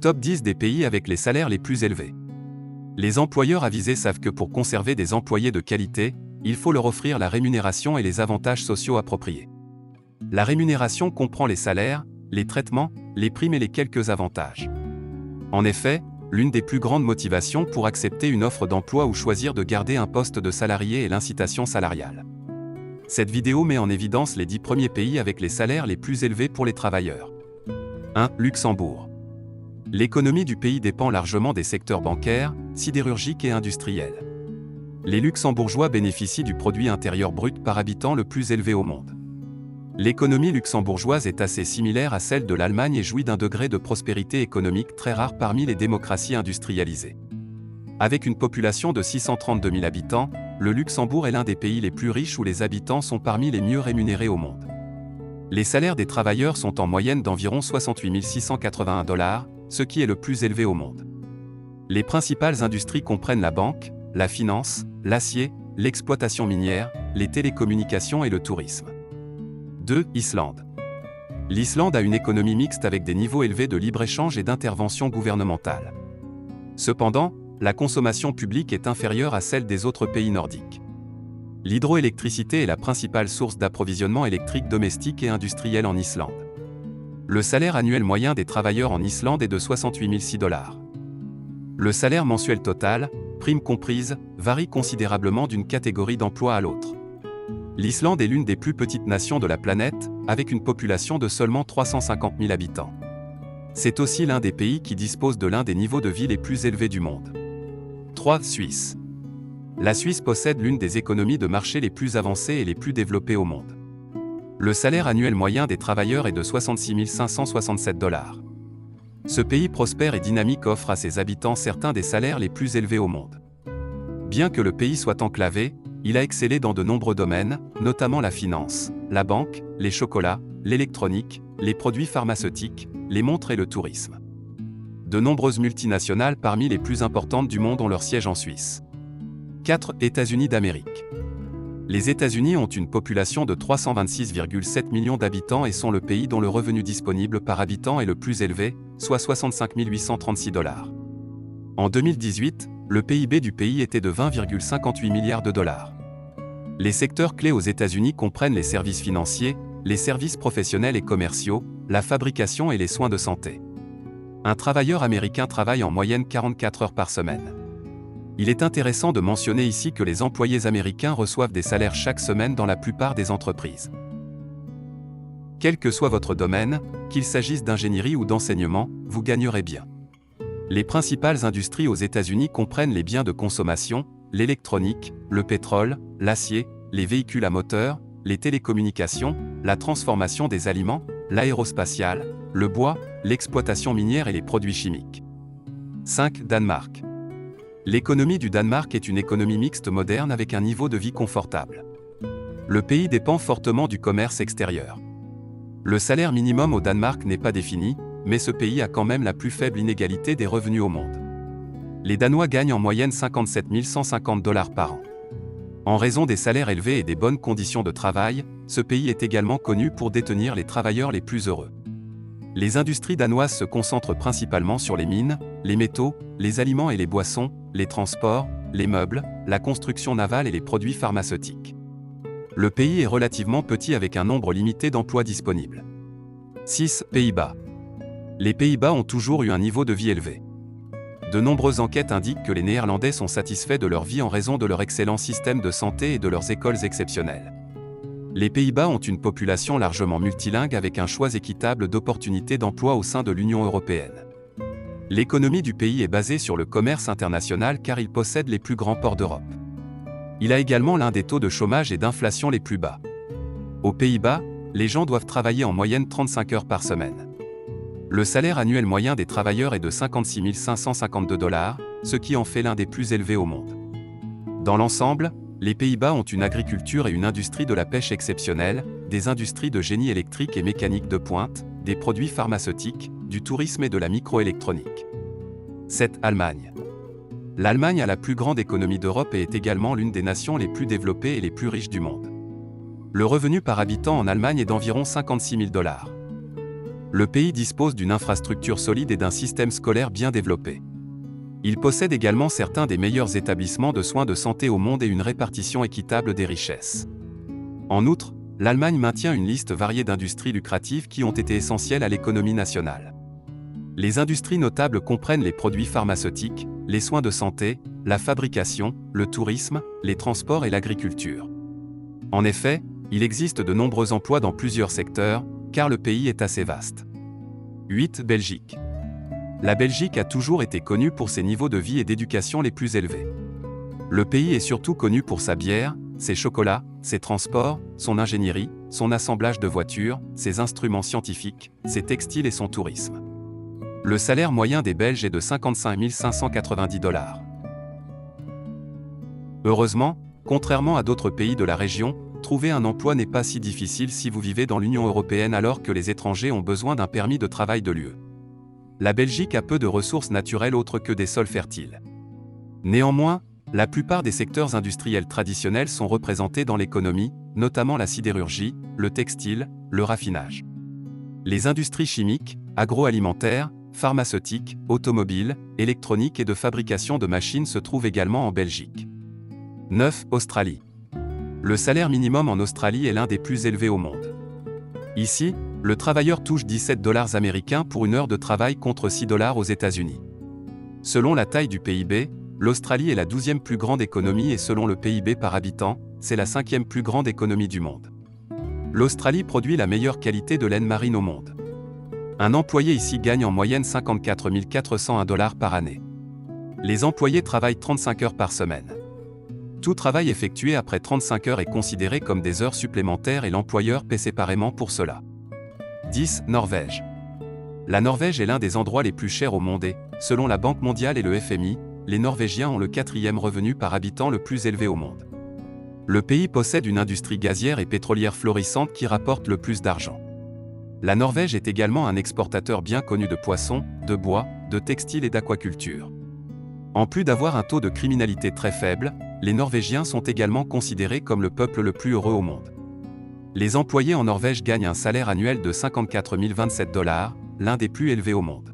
Top 10 des pays avec les salaires les plus élevés. Les employeurs avisés savent que pour conserver des employés de qualité, il faut leur offrir la rémunération et les avantages sociaux appropriés. La rémunération comprend les salaires, les traitements, les primes et les quelques avantages. En effet, l'une des plus grandes motivations pour accepter une offre d'emploi ou choisir de garder un poste de salarié est l'incitation salariale. Cette vidéo met en évidence les 10 premiers pays avec les salaires les plus élevés pour les travailleurs. 1. Luxembourg. L'économie du pays dépend largement des secteurs bancaires, sidérurgiques et industriels. Les Luxembourgeois bénéficient du produit intérieur brut par habitant le plus élevé au monde. L'économie luxembourgeoise est assez similaire à celle de l'Allemagne et jouit d'un degré de prospérité économique très rare parmi les démocraties industrialisées. Avec une population de 632 000 habitants, le Luxembourg est l'un des pays les plus riches où les habitants sont parmi les mieux rémunérés au monde. Les salaires des travailleurs sont en moyenne d'environ 68 681 $, ce qui est le plus élevé au monde. Les principales industries comprennent la banque, la finance, l'acier, l'exploitation minière, les télécommunications et le tourisme. 2. Islande. L'Islande a une économie mixte avec des niveaux élevés de libre-échange et d'intervention gouvernementale. Cependant, la consommation publique est inférieure à celle des autres pays nordiques. L'hydroélectricité est la principale source d'approvisionnement électrique domestique et industriel en Islande. Le salaire annuel moyen des travailleurs en Islande est de 68 006 $. Le salaire mensuel total, primes comprises, varie considérablement d'une catégorie d'emploi à l'autre. L'Islande est l'une des plus petites nations de la planète, avec une population de seulement 350 000 habitants. C'est aussi l'un des pays qui dispose de l'un des niveaux de vie les plus élevés du monde. 3. Suisse. La Suisse possède l'une des économies de marché les plus avancées et les plus développées au monde. Le salaire annuel moyen des travailleurs est de 66 567 $. Ce pays prospère et dynamique offre à ses habitants certains des salaires les plus élevés au monde. Bien que le pays soit enclavé, il a excellé dans de nombreux domaines, notamment la finance, la banque, les chocolats, l'électronique, les produits pharmaceutiques, les montres et le tourisme. De nombreuses multinationales parmi les plus importantes du monde ont leur siège en Suisse. 4. États-Unis d'Amérique. Les États-Unis ont une population de 326,7 millions d'habitants et sont le pays dont le revenu disponible par habitant est le plus élevé, soit 65 836 $. En 2018, le PIB du pays était de 20,58 milliards de dollars. Les secteurs clés aux États-Unis comprennent les services financiers, les services professionnels et commerciaux, la fabrication et les soins de santé. Un travailleur américain travaille en moyenne 44 heures par semaine. Il est intéressant de mentionner ici que les employés américains reçoivent des salaires chaque semaine dans la plupart des entreprises. Quel que soit votre domaine, qu'il s'agisse d'ingénierie ou d'enseignement, vous gagnerez bien. Les principales industries aux États-Unis comprennent les biens de consommation, l'électronique, le pétrole, l'acier, les véhicules à moteur, les télécommunications, la transformation des aliments, l'aérospatiale, le bois, l'exploitation minière et les produits chimiques. 5. Danemark. L'économie du Danemark est une économie mixte moderne avec un niveau de vie confortable. Le pays dépend fortement du commerce extérieur. Le salaire minimum au Danemark n'est pas défini, mais ce pays a quand même la plus faible inégalité des revenus au monde. Les Danois gagnent en moyenne 57 150 $ par an. En raison des salaires élevés et des bonnes conditions de travail, ce pays est également connu pour détenir les travailleurs les plus heureux. Les industries danoises se concentrent principalement sur les mines, les métaux, les aliments et les boissons, les transports, les meubles, la construction navale et les produits pharmaceutiques. Le pays est relativement petit avec un nombre limité d'emplois disponibles. 6. Pays-Bas. Les Pays-Bas ont toujours eu un niveau de vie élevé. De nombreuses enquêtes indiquent que les Néerlandais sont satisfaits de leur vie en raison de leur excellent système de santé et de leurs écoles exceptionnelles. Les Pays-Bas ont une population largement multilingue avec un choix équitable d'opportunités d'emploi au sein de l'Union européenne. L'économie du pays est basée sur le commerce international car il possède les plus grands ports d'Europe. Il a également l'un des taux de chômage et d'inflation les plus bas. Aux Pays-Bas, les gens doivent travailler en moyenne 35 heures par semaine. Le salaire annuel moyen des travailleurs est de 56 552 $, ce qui en fait l'un des plus élevés au monde. Dans l'ensemble, les Pays-Bas ont une agriculture et une industrie de la pêche exceptionnelle, des industries de génie électrique et mécanique de pointe, des produits pharmaceutiques, du tourisme et de la microélectronique. 7. Allemagne. L'Allemagne a la plus grande économie d'Europe et est également l'une des nations les plus développées et les plus riches du monde. Le revenu par habitant en Allemagne est d'environ 56 000 $. Le pays dispose d'une infrastructure solide et d'un système scolaire bien développé. Il possède également certains des meilleurs établissements de soins de santé au monde et une répartition équitable des richesses. En outre, l'Allemagne maintient une liste variée d'industries lucratives qui ont été essentielles à l'économie nationale. Les industries notables comprennent les produits pharmaceutiques, les soins de santé, la fabrication, le tourisme, les transports et l'agriculture. En effet, il existe de nombreux emplois dans plusieurs secteurs, car le pays est assez vaste. 8. Belgique. La Belgique a toujours été connue pour ses niveaux de vie et d'éducation les plus élevés. Le pays est surtout connu pour sa bière, ses chocolats, ses transports, son ingénierie, son assemblage de voitures, ses instruments scientifiques, ses textiles et son tourisme. Le salaire moyen des Belges est de 55 590 $. Heureusement, contrairement à d'autres pays de la région, trouver un emploi n'est pas si difficile si vous vivez dans l'Union européenne alors que les étrangers ont besoin d'un permis de travail de l'UE. La Belgique a peu de ressources naturelles autres que des sols fertiles. Néanmoins, la plupart des secteurs industriels traditionnels sont représentés dans l'économie, notamment la sidérurgie, le textile, le raffinage. Les industries chimiques, agroalimentaires, pharmaceutiques, automobiles, électroniques et de fabrication de machines se trouvent également en Belgique. 9. Australie. Le salaire minimum en Australie est l'un des plus élevés au monde. Ici, le travailleur touche 17 $ américains pour une heure de travail contre 6 $ aux États-Unis. Selon la taille du PIB, l'Australie est la 12e plus grande économie et selon le PIB par habitant, c'est la 5e plus grande économie du monde. L'Australie produit la meilleure qualité de laine marine au monde. Un employé ici gagne en moyenne 54 401 $ par année. Les employés travaillent 35 heures par semaine. Tout travail effectué après 35 heures est considéré comme des heures supplémentaires et l'employeur paie séparément pour cela. 10. Norvège. La Norvège est l'un des endroits les plus chers au monde et, selon la Banque mondiale et le FMI, les Norvégiens ont le 4e revenu par habitant le plus élevé au monde. Le pays possède une industrie gazière et pétrolière florissante qui rapporte le plus d'argent. La Norvège est également un exportateur bien connu de poissons, de bois, de textiles et d'aquaculture. En plus d'avoir un taux de criminalité très faible, les Norvégiens sont également considérés comme le peuple le plus heureux au monde. Les employés en Norvège gagnent un salaire annuel de 54 027 $, l'un des plus élevés au monde.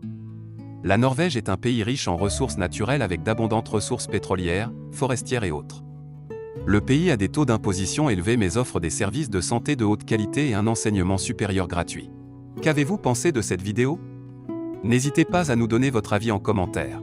La Norvège est un pays riche en ressources naturelles avec d'abondantes ressources pétrolières, forestières et autres. Le pays a des taux d'imposition élevés mais offre des services de santé de haute qualité et un enseignement supérieur gratuit. Qu'avez-vous pensé de cette vidéo? N'hésitez pas à nous donner votre avis en commentaire.